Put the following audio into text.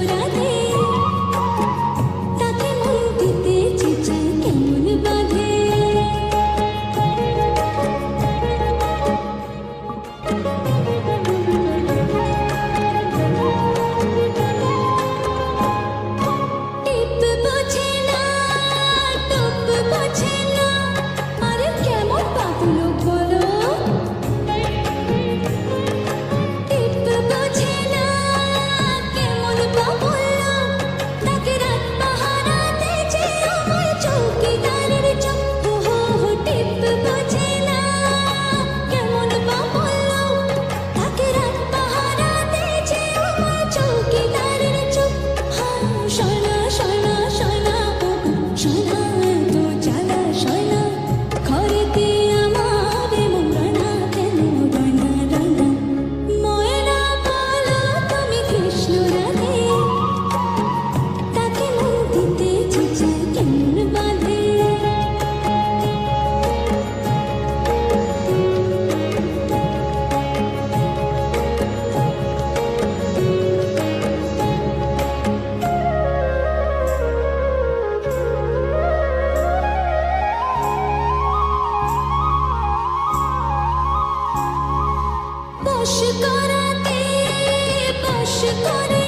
রাধে তাকে মন দিতে চেঁচাই কেমন বাধে টিপ বোঝে না টুপ বোঝে না আরে কেমন পাগল বলো টিপ বোঝে না কেমন পাগল তাকে রাত পাহারাতে যে আমার চৌকিদারের চোখ হো হো টিপ বোঝে না কেমন পাগল তাকে রাত পাহারাতে যে আমার চৌকিদারের চোখ সোনা সোনা সোনা সোনা তো জ্বালা সোনা ঘরেতে আমার মরানা কেন রানা রানা ময়না বলো তুমি কৃষ্ণ রাধে তাকে মন দিতে চেঁচাই কেমন বাধে বশ করাতে বশ করে